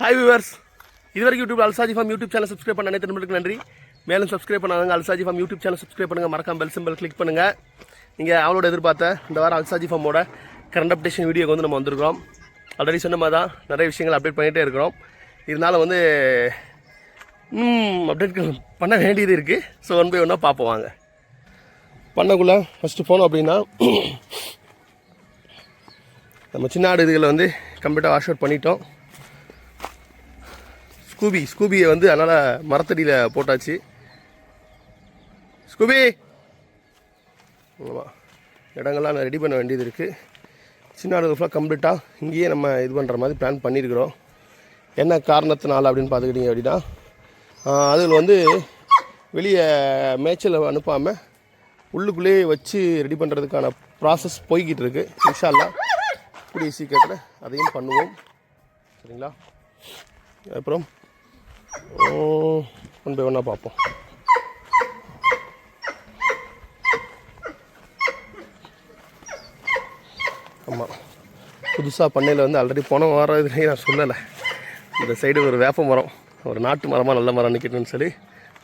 Hi viewers, இதுவரைக்கும் YouTube அல்சாஜி form YouTube channel subscribe பண்ண அனைத்து நண்பர்களுக்கு நன்றி. மேலும் சப்ஸ்கிரைப் பண்ணாங்க அல்சாஜி ஃபார்ம் யூடியூப் சேனல் சப்ஸ்கிரைப் பண்ணுங்கள், மறக்காம பெல் சிம்பல் கிளிக் பண்ணுங்கள். நீங்கள் அவளோட எதிர்பார்த்த இந்த வாரம் அல்சாஜி ஃபார்மோட கரண்ட் அப்டேஷன் வீடியோக்கு வந்து நம்ம வந்திருக்கிறோம். ஆல்ரெடி சொன்ன மாதிரி தான் நிறைய விஷயங்கள் அப்டேட் பண்ணிகிட்டே இருக்கிறோம். இருந்தாலும் வந்து அப்டேட் பண்ண வேண்டியது இருக்குது. ஸோ ஒன் பை ஒன்னாக பார்ப்போம் வாங்க. பண்ணக்குள்ளே ஃபஸ்ட்டு போனோம் அப்படின்னா நம்ம சின்ன ஆடு இதுகளை வந்து கம்ப்ளீட்டாக வாஷ் அவுட் பண்ணிட்டோம். ஸ்கூபியை வந்து அதனால் மரத்தடியில் போட்டாச்சு. ஸ்கூபி ஆமாம், இடங்கள்லாம் ரெடி பண்ண வேண்டியது இருக்குது. சின்ன ஆடுகள் ஃபுல்லாக கம்ப்ளீட்டாக இங்கேயே நம்ம இது பண்ணுற மாதிரி பிளான் பண்ணியிருக்கிறோம். என்ன காரணத்தினால அப்படின்னு பார்த்துக்கிட்டிங்க அப்படின்னா, அதில் வந்து வெளியே மேய்ச்சல் அனுப்பாமல் உள்ளுக்குள்ளேயே வச்சு ரெடி பண்ணுறதுக்கான ப்ராசஸ் போய்கிட்டு இருக்குது. இன்ஷா அல்லாஹ் கூடிய சீக்கிரத்தில் அதையும் பண்ணுவோம். சரிங்களா? அப்புறம் ஒன் பை ஒன்னாக பார்ப்போம். ஆமாம், புதுசாக பண்ணையில் வந்து ஆல்ரெடி போன வாரம் இதுலேயே நான் சொல்லலை, இந்த சைடு ஒரு வேப்ப மரம், ஒரு நாட்டு மரமாக நல்ல மரம் நிற்கணும்னு சொல்லி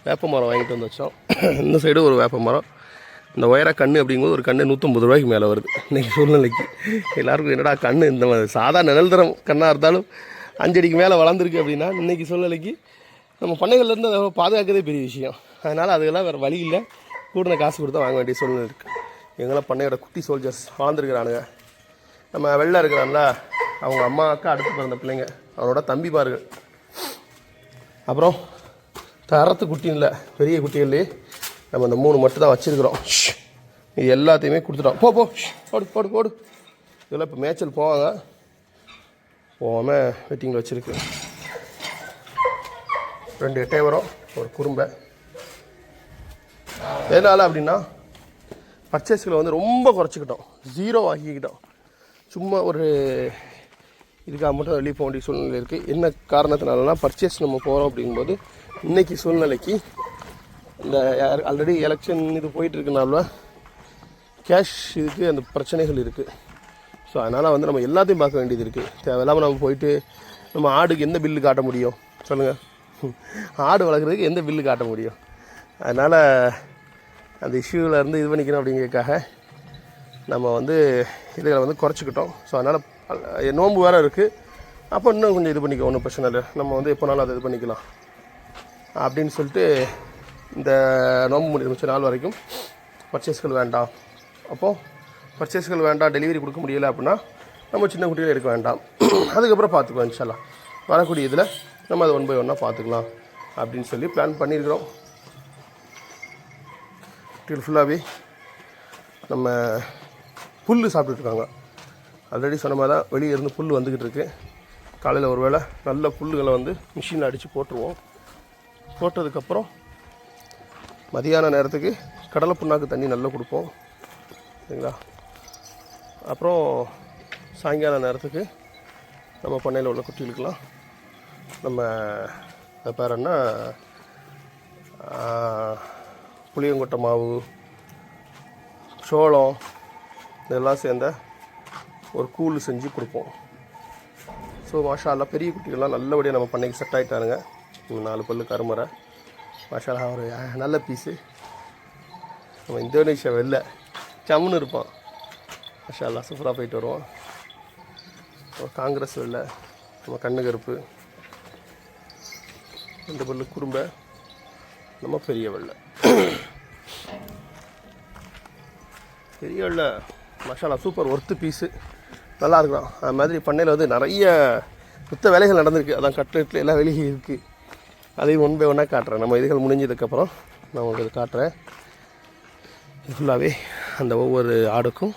வேப்ப மரம் வாங்கிட்டு வந்து வச்சோம். இந்த சைடு ஒரு வேப்ப மரம். இந்த ஒயராக கன்று அப்படிங்கும்போது ஒரு கன்று 150 ரூபாய்க்கு மேலே வருது இன்றைக்கி சூழ்நிலைக்கு. எல்லாருக்கும் என்னடா கன்று இந்த சாதா நிழல் தரம் கண்ணாக இருந்தாலும் 5 அடிக்கு மேலே வளர்ந்துருக்கு அப்படின்னா இன்றைக்கி சூழ்நிலைக்கு நம்ம பண்ணைகள்லேருந்து அதை பாதுகாக்கிறதே பெரிய விஷயம். அதனால் அதுக்கெல்லாம் வேறு வழி இல்லை, கூடுதல் காசு கொடுத்தா வாங்க வேண்டிய சூழ்நிலை இருக்குது. எங்கெல்லாம் பண்ணையோட குட்டி சோல்ஜர்ஸ் வளர்ந்துருக்கிறானுங்க. நம்ம வெளில இருக்கிறான்ல, அவங்க அம்மா அக்கா அடுத்து பிறந்த பிள்ளைங்க, அவனோட தம்பி பாருங்கள். அப்புறம் தரத்து குட்டி இல்லை, பெரிய குட்டிகள்லேயே நம்ம இந்த 3 மட்டும் தான் வச்சுருக்கிறோம். இது எல்லாத்தையுமே கொடுத்துட்டோம். போ போடு போடு போடு. இதெல்லாம் இப்போ மேய்ச்சல் போவாங்க, போகாமல் வெட்டிங்கில் வச்சுருக்கு. 2 எட்டயவரம், ஒரு குறும்பை. எதனால் அப்படின்னா பர்ச்சேஸ்களை வந்து ரொம்ப குறைச்சிக்கிட்டோம், 0 ஆக்கிக்கிட்டோம். சும்மா ஒரு இதுக்காக மட்டும் வெளியே போக வேண்டிய சூழ்நிலை இருக்குது. என்ன காரணத்தினாலனா பர்ச்சேஸ் நம்ம போகிறோம் அப்படிங்கும்போது இன்றைக்கி சூழ்நிலைக்கு இந்த ஆல்ரெடி எலெக்ஷன் இது போயிட்டுருக்கனால கேஷ் இதுக்கு அந்த பிரச்சனைகள் இருக்குது. ஸோ அதனால் வந்து நம்ம எல்லாத்தையும் பார்க்க வேண்டியது இருக்குது. தேவையில்லாமல் நம்ம போயிட்டு நம்ம ஆடுக்கு எந்த பில்லு காட்ட முடியும் சொல்லுங்கள்? ஆடு வளர்க்குறதுக்கு எந்த பில்லு காட்ட முடியும்? அதனால் அந்த இஷ்யூவில் இருந்து இது பண்ணிக்கணும் அப்படிங்கிறதுக்காக நம்ம வந்து இதில் வந்து குறைச்சிக்கிட்டோம். ஸோ அதனால் நோன்பு வேறு இருக்குது, அப்போ இன்னும் கொஞ்சம் இது பண்ணிக்க, ஒன்றும் பிரச்சனை இல்லை, நம்ம வந்து எப்போனாலும் அதை இது பண்ணிக்கலாம் அப்படின்னு சொல்லிட்டு இந்த நோன்பு முடிச்ச நாள் வரைக்கும் பர்ச்சேஸ்கள் வேண்டாம். அப்போது பர்ச்சேஸ்கள் வேண்டாம், டெலிவரி கொடுக்க முடியலை அப்படின்னா நம்ம சின்ன குட்டியில் எடுக்க வேண்டாம். அதுக்கப்புறம் பார்த்துக்கலாம் இன்ஷா அல்லாஹ். வரக்கூடிய இதில் நம்ம அதை ஒன் பை ஒன்னாக பார்த்துக்கலாம் அப்படின்னு சொல்லி பிளான் பண்ணியிருக்கிறோம். குட்டிகள் ஃபுல்லாகவே நம்ம புல் சாப்பிட்டுருக்காங்க. ஆல்ரெடி சொன்ன மாதிரி தான் வெளியே இருந்து புல் வந்துக்கிட்டு இருக்குது. காலையில் ஒரு வேளை நல்ல புல்லுகளை வந்து மிஷினில் அடித்து போட்டுருவோம். போட்டதுக்கப்புறம் மதியான நேரத்துக்கு கடலை புண்ணாக்கு தண்ணி நல்லா கொடுப்போம். சரிங்களா? அப்புறம் சாயங்கால நேரத்துக்கு நம்ம பண்ணையில் உள்ள குட்டிகளுக்கெல்லாம் நம்ம பேர் என்ன புளியங்கொட்டை மாவு, சோளம் இதெல்லாம் சேர்ந்த ஒரு கூழ் செஞ்சு கொடுப்போம். ஸோ மாஷா அல்லாஹ் பெரிய குட்டிகள்லாம் நல்லபடியாக நம்ம பண்ணைக்கு செட் ஆகிட்டானுங்க. 4 பல்லு கருமறை மாஷா அல்லாஹ், ஒரு நல்ல பீஸு. நம்ம இந்தோனேஷியா வெளில சம்முன்னு இருப்பான். மாஷா அல்லாஹ் சூப்பராக போயிட்டு வருவோம். காங்கிரஸ் வெளில நம்ம கண்ணு கருப்பு, 2 பல்லு குறும்பை, நம்ம பெரிய வெள்ளை. பெரிய வெள்ளை மாஷா அல்லாஹ் சூப்பர் ஒர்த்து பீஸு, நல்லா இருக்கலாம். அது மாதிரி பண்ணையில் வந்து நிறைய மொத்த வேலைகள் நடந்திருக்கு. அதான் கட்லெட்டில் எல்லாம் வெளியே இருக்குது. அதையும் ஒன் பை ஒன்னாக காட்டுறேன். நம்ம இதுகள் முடிஞ்சதுக்கப்புறம் நான் உங்களுக்கு இது காட்டுறேன். ஃபுல்லாகவே அந்த ஒவ்வொரு ஆடுக்கும்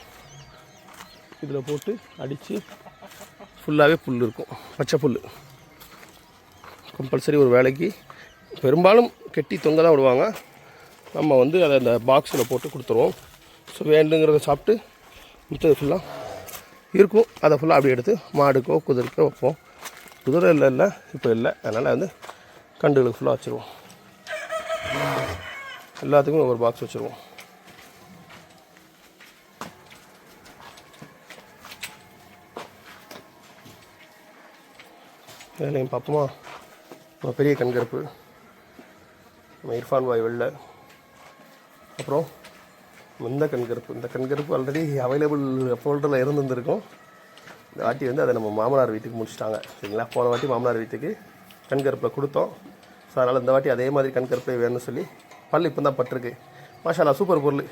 இதில் போட்டு அடித்து ஃபுல்லாகவே புல் இருக்கும், பச்சை புல். கம்பல்சரி ஒரு வேலைக்கு பெரும்பாலும் கெட்டி தொங்க தான் விடுவாங்க. நம்ம வந்து அதை அந்த பாக்ஸில் போட்டு கொடுத்துருவோம். ஸோ வேண்டுங்கிறத சாப்பிட்டு மிச்சது ஃபுல்லாக இருக்கும். அதை ஃபுல்லாக அப்படி எடுத்து மாடுக்கோ குதிரைக்கோ வைப்போம். குதிரை இல்லை இப்போ இல்லை, அதனால் வந்து கண்டுகளுக்கு ஃபுல்லாக வச்சுருவோம். எல்லாத்துக்கும் ஒவ்வொரு பாக்ஸ் வச்சுருவோம். இதுலையும் பார்ப்போமா? நம்ம பெரிய கண்கருப்பு, நம்ம இர்ஃபான் பாய் வெள்ளை, அப்புறம் இந்த கண்கருப்பு. இந்த கண்கருப்பு ஆல்ரெடி அவைலபிள் ஃபோல்டரில் இருந்திருக்கும். இந்த வாட்டி வந்து அதை நம்ம மாமனார் வீட்டுக்கு முடிச்சிட்டாங்க சரிங்களா. போன வாட்டி மாமனார் வீட்டுக்கு கண்கருப்பில் கொடுத்தோம். ஸோ அதனால் இந்த வாட்டி அதே மாதிரி கண்கருப்பில் வேணும்னு சொல்லி பல் இப்போ தான் பட்டிருக்கு. மாஷால்லா சூப்பர் பொருள்.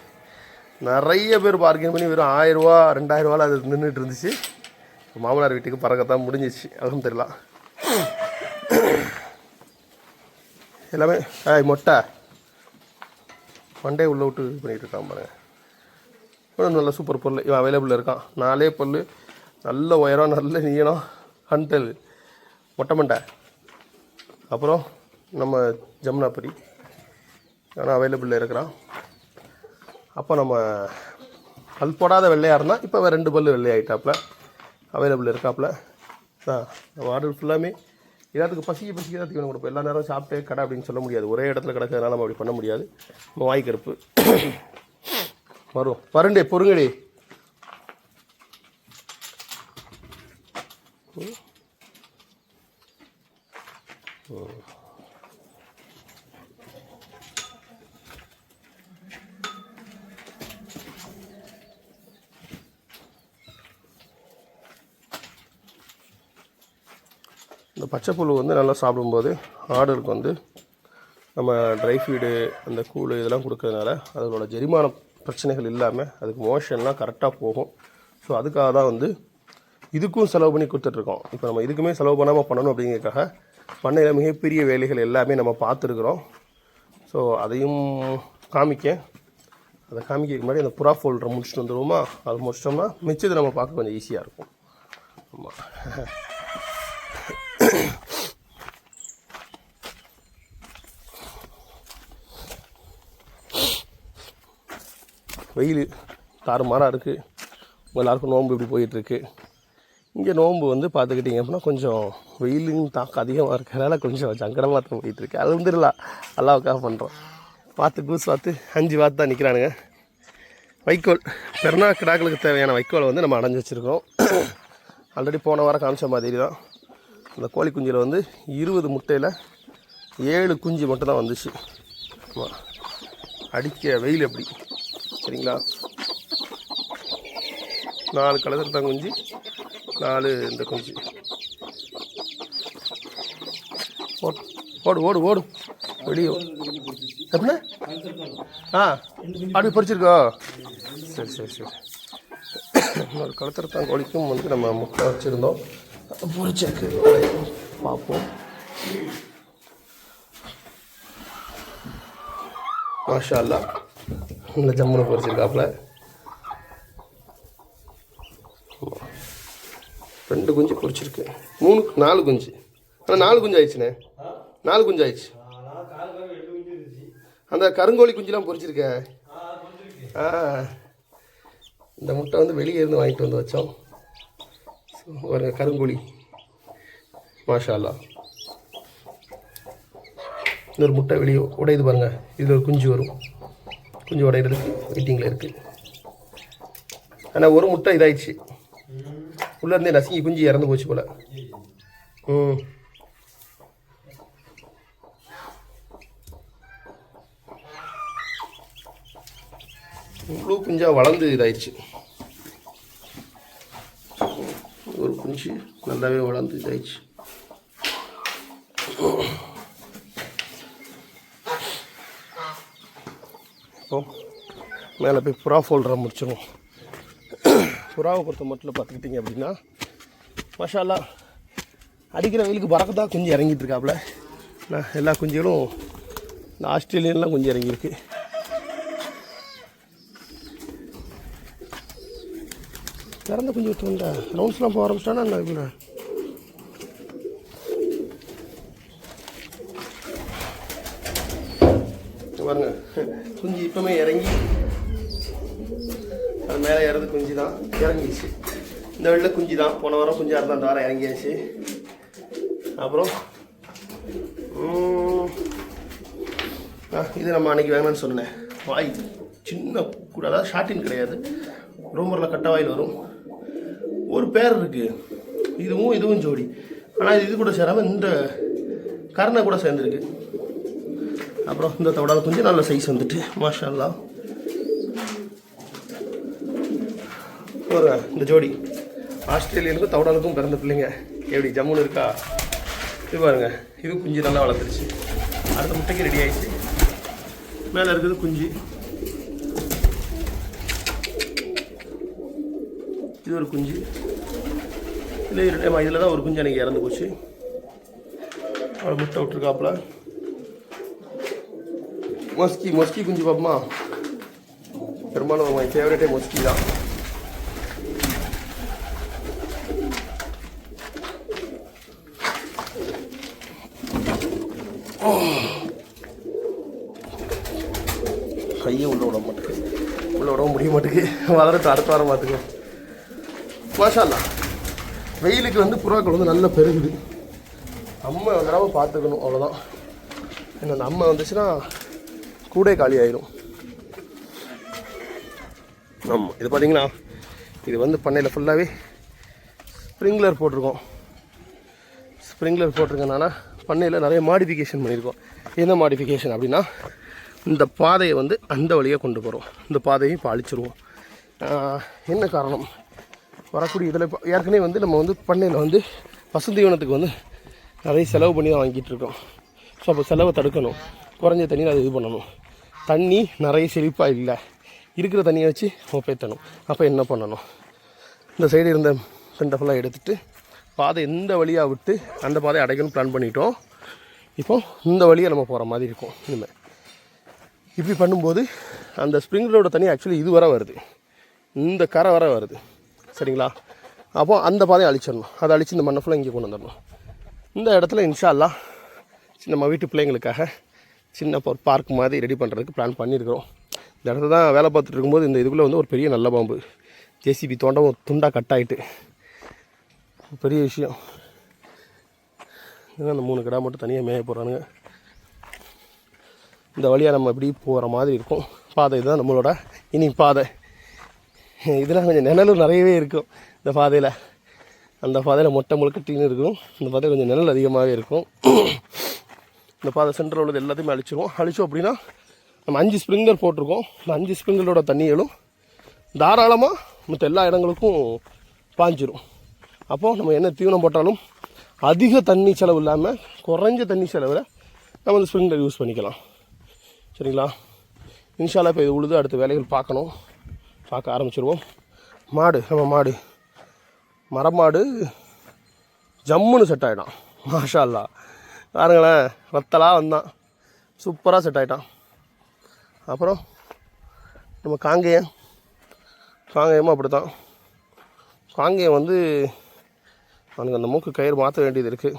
நிறைய பேர் பார்க்கிங் பண்ணி வெறும் 1000 ரூபா 2000 ரூபாவில் அது நின்றுட்டு இருந்துச்சு. மாமனார் வீட்டுக்கு பறக்கத்தான் முடிஞ்சிச்சு. அல்ஹம்துலில்லாஹ். எல்லாமே மொட்டை மண்டே உள்ளே விட்டு இது பண்ணிகிட்டு இருக்கான் பாருங்க. இன்னும் நல்ல சூப்பர் பொருள் இவன் அவைலபிளில் இருக்கான். 4 பல், நல்ல உயரம், நல்ல நீளம், ஹண்டல், மொட்டை மண்டை. அப்புறம் நம்ம ஜமுனாபரி ஆனால் அவைலபிளில் இருக்கிறான். அப்போ நம்ம பல் போடாத வெள்ளையாக இருந்தால் இப்போ 2 பல் வெள்ளையாகிட்டாப்புல அவைலபிள் இருக்காப்புல. நம்ம ஆர்டர் ஃபுல்லாமே எல்லாத்துக்கும் பசிக்க தான் தீவனம் கொடுப்போம். எல்லா நேரம் சாப்பிட்டே கடை அப்படின்னு சொல்ல முடியாது. ஒரே இடத்துல கிடக்கிறதுனால நம்ம அப்படி பண்ண முடியாது. நம்ம வாய்க்கருப்பு வரும் வரண்டே பொறுங்கடி. இந்த பச்சைப்புழு வந்து நல்லா சாப்பிடும்போது ஆடுகளுக்கு வந்து நம்ம ட்ரை ஃபீடு அந்த கூழ் இதெல்லாம் கொடுக்கறதுனால அதோட ஜெரிமான பிரச்சனைகள் இல்லாமல் அதுக்கு மோஷன்லாம் கரெக்டாக போகும். ஸோ அதுக்காக தான் வந்து இதுக்கும் செலவு பண்ணி கொடுத்துட்ருக்கோம். இப்போ நம்ம இதுக்குமே செலவு பண்ணாமல் பண்ணணும் அப்படிங்கிறதுக்காக பண்ணையில் மிகப்பெரிய வேலைகள் எல்லாமே நம்ம பார்த்துருக்குறோம். ஸோ அதையும் அதை காமிக்கிறதுக்கு முன்னாடி அந்த புறா ஃபோல்டரை முடிச்சுட்டு வந்துடுவோமா? அது முடிச்சிட்டோம்னா மிச்சத்தை நம்ம பார்க்க கொஞ்சம் ஈஸியாக இருக்கும். ஆமாம். வெயில் தாறுமாறாக இருக்குது. எல்லாருக்கும் நோன்பு இப்படி போயிட்டுருக்கு. இங்கே நோன்பு வந்து பார்த்துக்கிட்டிங்க அப்படின்னா கொஞ்சம் வெயிலின் தாக்கம் அதிகமாக இருக்கிறதால கொஞ்சம் சங்கடமாக தான் போயிட்டுருக்கு. அது வந்துடலாம் அல்லாவுக்காக பண்ணுறோம். கூஸ் 5 வாத்து தான் நிற்கிறானுங்க. வைக்கோல் பெருநா கிடாக்களுக்கு தேவையான வைக்கோலை வந்து நம்ம அடைஞ்சி வச்சுருக்கோம். ஆல்ரெடி போன வாரம் காமிச்ச மாதிரி தான். அந்த கோழி குஞ்சில் வந்து 20 முட்டையில் 7 குஞ்சு மட்டும் தான் வந்துச்சு. அடிக்க வெயில் எப்படி சரிங்களா? 4 கலர் குஞ்சு, 4 இந்த குஞ்சு. ஓடு ஓடு ஓடு வெளியே எப்படின்னா அப்படி பறிச்சிருக்கோ? சரி சரி சரி. இன்னொரு கலத்தரத்தான் கோழிக்கும் வந்து நம்ம முட்டை வச்சுருந்தோம். பொறிச்சிருக்கு பார்ப்போம். மாஷா அல்லாஹ் நல்ல ஜம்முன்னு பொறிச்சிருக்காப்புல. 2 குஞ்சு பொறிச்சிருக்கு. 4 குஞ்சு. ஆனால் 4 குஞ்சு ஆயிடுச்சுண்ணே. 4 குஞ்சு ஆயிடுச்சு. அந்த கருங்கோழி குஞ்சுலாம் பொறிச்சிருக்க. இந்த முட்டை வந்து வெளியே இருந்து வாங்கிட்டு வந்து வச்சோம். ஒரு கருங்கோழி மாஷா அல்லாஹ். இன்னொரு முட்டை வெளியே உடையுது பாருங்கள். இதில் ஒரு குஞ்சு வரும். குஞ்சு உடையிறதுக்கு வெயிட்டிங்கில் இருக்குது. ஆனால் ஒரு முட்டை இதாகிடுச்சு. உள்ளேருந்தே நசுங்கி குஞ்சு இறந்து போச்சு போல். முழு குஞ்சாக வளர்ந்து இதாயிடுச்சு. ஒரு குஞ்சு நல்லாவே வளர்ந்து இதாயிடுச்சு. இப்போ மேலே போய் புறா ஃபோல்டரை முடிச்சிடும். புறாவை பொறுத்த மட்டும் பார்த்துக்கிட்டிங்க அப்படின்னா மாஷா அல்லாஹ் அடிக்கிற வெயிலுக்கு பறக்கத்தான் குஞ்சு இறங்கிட்டு இருக்காப்புல. எல்லா குஞ்சுகளும் இந்த ஆஸ்திரேலியன்லாம் குஞ்சு இறங்கியிருக்கு. திறந்த குஞ்சு விட்டு வந்தா ரவுண்ட்ஸ்லாம் போக ஆரம்பிச்சிட்டானா என்ன இருக்குல்ல? பாருங்க குஞ்சு இப்போமே இறங்கி அது மேலே ஏறது குஞ்சு தான் இறங்கிடுச்சு. இந்த வெள்ளை குஞ்சு தான் போன வாரம் குஞ்சு இருந்தால் அந்த வாரம் இறங்கியாச்சு. அப்புறம் இது நம்ம அன்றைக்கி வேணும்னு சொன்னேன். வாய் சின்ன கூட, அதாவது ஷார்ட்டின் கிடையாது, ரோமரில் கட்ட வாயில் வரும். ஒரு பேர் இருக்குது. இதுவும் ஜோடி. ஆனால் இது கூட சேராமல் இந்த கருணை கூட சேர்ந்துருக்கு. அப்புறம் இந்த தவடால் குஞ்சு நல்ல சைஸ் வந்துட்டு மாஷா அல்லாஹ். இந்த ஜோடி ஆஸ்திரேலியனுக்கும் தவடாலுக்கும் பிறந்த பிள்ளைங்க எப்படி ஜம்முன்னு இருக்கா. இது பாருங்க, இது குஞ்சு நல்லா வளர்த்துருச்சு. அடுத்த முட்டைக்கு ரெடி ஆயிடுச்சு. மேலே இருக்குது குஞ்சு. இது ஒரு குஞ்சு. இதில் தான் ஒரு குஞ்சு அன்றைக்கி இறந்து போச்சு. அவ்வளோ முட்டை விட்டுருக்காப்புல. மொஸ்கி குஞ்சு பார்ப்போமா? பெரும்பாலும் மை ஃபேவரட்டே மொஸ்கி தான். கையை உள்ள விட மாட்டேங்குது, உள்ள விட முடிய மாட்டேங்குது. வளரட்டும், அடுத்த வாரம் பார்த்துக்கலாம். மாஷா அல்லாஹ். வெயிலுக்கு வந்து புறாக்கள் வந்து நல்லா பெருகுது. அம்மை வந்துடாமல் பார்த்துக்கணும், அவ்வளோதான். ஏன்னா அந்த அம்மை வந்துச்சுன்னா கூட காலி ஆயிரும். ஆமாம், இது பார்த்தீங்கன்னா இது வந்து பண்ணையில் ஃபுல்லாகவே ஸ்ப்ரிங்க்லர் போட்டிருக்கோம். ஸ்ப்ரிங்க்லர் போட்டிருக்கனால பண்ணையில் நிறைய மாடிஃபிகேஷன் பண்ணியிருக்கோம். என்ன மாடிஃபிகேஷன் அப்படின்னா, இந்த பாதையை வந்து அந்த வழியாக கொண்டு போகிறோம். இந்த பாதையை இப்போ அழிச்சிருவோம். என்ன காரணம்? வரக்கூடிய இதில் ஏற்கனவே வந்து நம்ம வந்து பண்ணையில் வந்து பசுந்தீவனத்துக்கு வந்து நிறைய செலவு பண்ணி தான் வாங்கிட்டு இருக்கோம். ஸோ அப்போ செலவை தடுக்கணும். குறைஞ்ச தண்ணியில் அது இது பண்ணணும். தண்ணி நிறைய செழிப்பாக இல்லை, இருக்கிற தண்ணியை வச்சு ஒப்பேற்றணும். அப்போ என்ன பண்ணணும்? இந்த சைடு இருந்த பெண்டை ஃபுல்லாக எடுத்துகிட்டு பாதை எந்த வழியாக விட்டு அந்த பாதையை அடைக்கணும்னு பிளான் பண்ணிட்டோம். இப்போ இந்த வழியை நம்ம போகிற மாதிரி இருக்கும். இனிமேல் இப்படி பண்ணும்போது அந்த ஸ்ப்ரிங்க்லரோட தண்ணி ஆக்சுவலி இது வர வருது, இந்த கரை வர வருது. சரிங்களா? அப்போ அந்த பாதையை அழிச்சிடணும். அதை அழித்து இந்த மண்ணை ஃபுல்லாக இங்கே கொண்டு வந்துடணும். இந்த இடத்துல இன்ஷா அல்லாஹ் நம்ம வீட்டு பிள்ளைங்களுக்காக சின்ன ஒரு பார்க் மாதிரி ரெடி பண்ணுறதுக்கு பிளான் பண்ணியிருக்கிறோம். இந்த இடத்துல தான் வேலை பார்த்துட்டு இருக்கும்போது இந்த இதுக்குள்ளே வந்து ஒரு பெரிய நல்ல பாம்பு ஜேசிபி தோண்டவும் துண்டாக கட் ஆகிட்டு பெரிய விஷயம். அந்த 3 கிடா மட்டும் தனியாக மேய போகிறானுங்க. இந்த வழியாக நம்ம இப்படி போகிற மாதிரி இருக்கும். பாதை இதுதான் நம்மளோட இனி பாதை. இதெல்லாம் கொஞ்சம் நிழலும் நிறையவே இருக்கும் இந்த பாதையில். அந்த பாதையில் மொட்டை முழுக்கட்டின்னு இருக்கும். இந்த பாதையில் கொஞ்சம் நிழல் அதிகமாகவே இருக்கும். இந்த பாதை சென்டரில் உள்ளது எல்லாத்தையுமே அழிச்சிருவோம். அழிச்சோம் அப்படின்னா நம்ம 5 ஸ்ப்ரிங்கர் போட்டிருக்கோம். இந்த 5 ஸ்ப்ரிங்கரோட தண்ணிகளும் தாராளமாக மற்ற எல்லா இடங்களுக்கும் பாஞ்சிரும். அப்போது நம்ம என்ன தீவனம் போட்டாலும் அதிக தண்ணி செலவு இல்லாமல் குறைஞ்ச தண்ணி செலவில் நம்ம இந்த ஸ்ப்ரிங்க்லர் யூஸ் பண்ணிக்கலாம். சரிங்களா? இன்ஷா அல்லாஹ் இப்போ இது உழுது அடுத்த வேலைகள் பார்க்க ஆரம்பிச்சிருவோம். நம்ம மாடு மரமாடு ஜம்முன்னு செட் ஆகிட்டான். மாஷா அல்லாஹ். பாருங்களேன், ரத்தலாக வந்தான், சூப்பராக செட் ஆகிட்டான். அப்புறம் நம்ம காங்கேயமும் அப்படி தான். காங்கேயம் வந்து அவனுக்கு அந்த மூக்கு கயிறு மாற்ற வேண்டியது இருக்குது.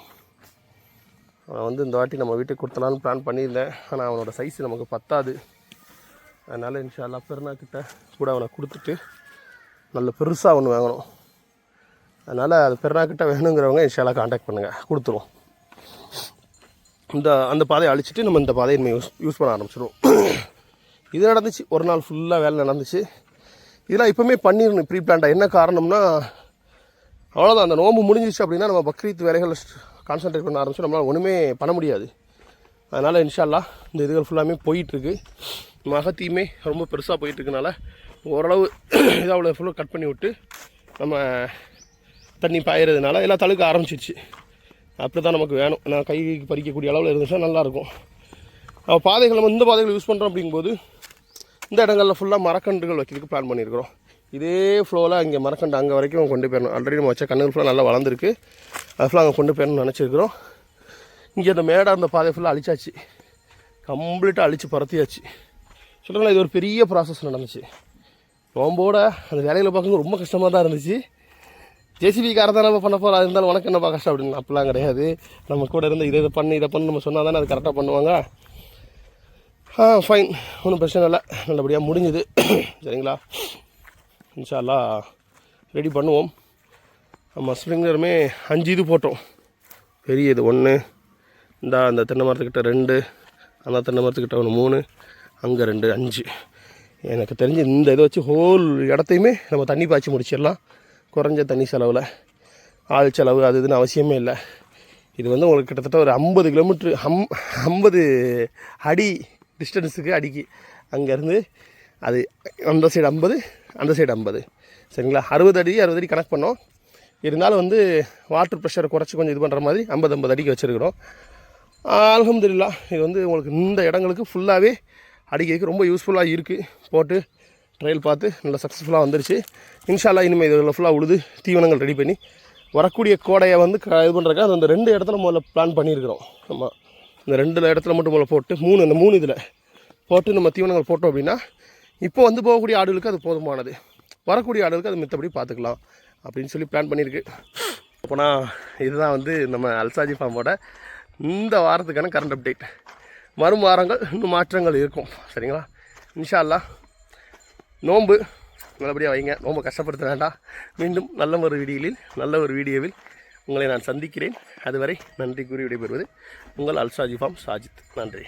அவன் வந்து இந்த வாட்டி நம்ம வீட்டுக்கு கொடுத்தலான்னு பிளான் பண்ணியிருந்தேன். ஆனால் அவனோட சைஸ் நமக்கு பத்தாது. அதனால் இன்ஷா அல்லாஹ் பெருநாக்கிட்ட கூட அவனை கொடுத்துட்டு நல்ல பெருசாக ஒன்று வாங்கணும். அதனால் அது பெருநாக்கிட்ட வேணுங்கிறவங்க இன்ஷா அல்லாஹ் கான்டாக்ட் பண்ணுங்கள், கொடுத்துருவோம். அந்த பாதையை அழிச்சிட்டு நம்ம இந்த பாதையை நம்ம யூஸ் பண்ண ஆரம்பிச்சிடுவோம். இது நடந்துச்சு, ஒரு நாள் ஃபுல்லாக வேலை நடந்துச்சு. இதெல்லாம் இப்போவுமே பண்ணிடணும் ப்ரீ பிளான்டாக. என்ன காரணம்னா, அவ்வளோதான், அந்த நோம்பு முடிஞ்சிச்சு அப்படின்னா நம்ம பக்ரீத் வேலைகள் கான்சன்ட்ரேட் பண்ண ஆரம்பிச்சு நம்மளால் ஒன்றுமே பண்ண முடியாது. அதனால் இன்ஷா அல்லாஹ் இந்த இதுகள் ஃபுல்லாமே போயிட்டுருக்கு. மகத்தையுமே ரொம்ப பெருசாக போயிட்டுருக்கனால ஓரளவு இதாக ஃபுல்லாக கட் பண்ணி விட்டு நம்ம தண்ணி பாயிறதுனால எல்லாம் தழுக்க ஆரம்பிச்சிடுச்சு. அப்படி தான் நமக்கு வேணும். நான் கை பறிக்கக்கூடிய அளவில் இருந்துச்சுன்னா நல்லாயிருக்கும். பாதைகள் நம்ம இந்த பாதைகள் யூஸ் பண்ணுறோம் அப்படிங்கும்போது இந்த இடங்களில் ஃபுல்லாக மரக்கன்றுகள் வைக்கிறதுக்கு பிளான் பண்ணியிருக்கிறோம். இதே ஃப்ளோவில் இங்கே மரக்கண்டு அங்கே வரைக்கும் கொண்டு போயிடணும். ஆல்ரெடி நம்ம வச்ச கண்ணுகள் ஃபுல்லாக நல்லா வளர்ந்துருக்கு. அது ஃபுல்லாக அங்கே கொண்டு போயிடணும்னு நினச்சிருக்கிறோம். இங்கே அந்த மேடாக இருந்த பாதை ஃபுல்லாக அழிச்சாச்சு, கம்ப்ளீட்டாக அழித்து பரத்தியாச்சு. சொல்லுங்களேன், இது ஒரு பெரிய ப்ராசஸ் நடந்துச்சு. நோம்போட அந்த வேலைகளை பார்க்கும்போது ரொம்ப கஷ்டமாக தான் இருந்துச்சு. ஜேசிபிக்கார தான் நம்ம பண்ண போகிறோம், அது இருந்தாலும் உனக்கு என்னப்பா கஷ்டம் அப்படின்னு. அப்படிலாம் கிடையாது. நம்ம கூட இருந்து இதை பண்ணி நம்ம சொன்னால் தானே அது கரெக்டாக பண்ணுவாங்க. ஃபைன், ஒன்றும் பிரச்சனை இல்லை, நல்லபடியாக முடிஞ்சுது. சரிங்களா? இன்ஷா அல்லாஹ் ரெடி பண்ணுவோம். நம்ம ஸ்ப்ரிங்க்லருமே 5 இது போட்டோம். பெரிய இது 1, அந்த தென்னை மரத்துக்கிட்ட 2, அந்த தென்னை மரத்துக்கிட்ட 1, 3, அங்கே 2, 5. எனக்கு தெரிஞ்சு இந்த இதை வச்சு ஹோல் இடத்தையுமே நம்ம தண்ணி பாய்ச்சி முடிச்சிடலாம். குறைஞ்ச தண்ணி செலவில். ஆள் செலவு அது இதுன்னு அவசியமே இல்லை. இது வந்து உங்களுக்கு கிட்டத்தட்ட ஒரு 50 கிலோமீட்ரு 50 அடி டிஸ்டன்ஸுக்கு அடிக்கு அங்கேருந்து அது அந்த சைடு 50 அந்த சைடு 50 சரிங்களா. 60 அடி கனெக்ட் பண்ணோம். இருந்தாலும் வந்து வாட்டர் ப்ரெஷரை குறைச்சி கொஞ்சம் இது பண்ணுற மாதிரி 50 அடிக்கு வச்சுருக்கிறோம். அல்ஹம்துலில்லாஹ் இது வந்து உங்களுக்கு இந்த இடங்களுக்கு ஃபுல்லாகவே அடிக்கிறதுக்கு ரொம்ப யூஸ்ஃபுல்லாக இருக்குது. போட்டு ட்ரையல் பார்த்து நல்லா சக்ஸஸ்ஃபுல்லாக வந்துருச்சு. இன்ஷா அல்லாஹ் இனிமேல் இதில் ஃபுல்லாக உழுது தீவனங்கள் ரெடி பண்ணி வரக்கூடிய கோடையை வந்து இது பண்ணுறதுக்காக அது அந்த 2 இடத்துல முதல்ல பிளான் பண்ணியிருக்கிறோம். ஆமாம், இந்த 2 இடத்துல மட்டும் முதல்ல போட்டு இந்த 3 இதில் போட்டு நம்ம தீவனங்கள் போட்டோம் அப்படின்னா இப்போ வந்து போகக்கூடிய ஆடுகளுக்கு அது போதுமானது, வரக்கூடிய ஆடுகளுக்கு அது மித்தபடி பார்த்துக்கலாம் அப்படின்னு சொல்லி பிளான் பண்ணியிருக்கு. அப்போனா இதுதான் வந்து நம்ம அல்சாஜி ஃபார்மோட இந்த வாரத்துக்கான கரண்ட் அப்டேட். வரும் வாரங்கள் இன்னும் மாற்றங்கள் இருக்கும் சரிங்களா. இன்ஷா அல்லாஹ் நோன்பு நல்லபடியாக வைங்க, நோன்பு கஷ்டப்படுத்த வேண்டாம். மீண்டும் நல்ல ஒரு வீடியோவில் உங்களை நான் சந்திக்கிறேன். அதுவரை நன்றி கூறி விடைபெறுவது உங்கள் அல்சாஜி ஃபார்ம் சாஜித். நன்றி.